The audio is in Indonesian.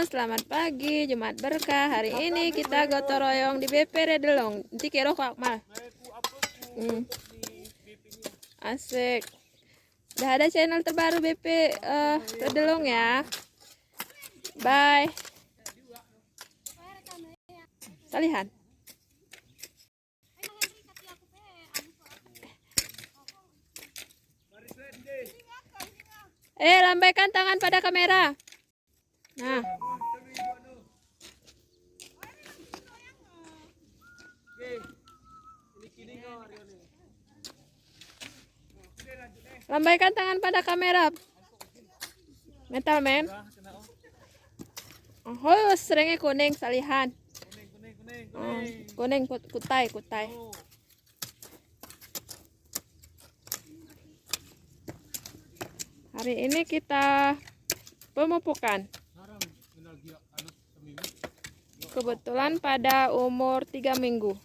selamat pagi, Jumat berkah. Hari ini kita gotong royong di BP Redelong. Nanti kira kok mal. Asik. Udah ada channel terbaru BP Redelong ya. Bye. Salihan. Lambaikan tangan pada kamera. Nah. Lambaikan tangan pada kamera. Mental man. Oh, seringnya kuning salihan. Kuning kutai. Hari ini kita pemupukan. Kebetulan pada umur 3 minggu.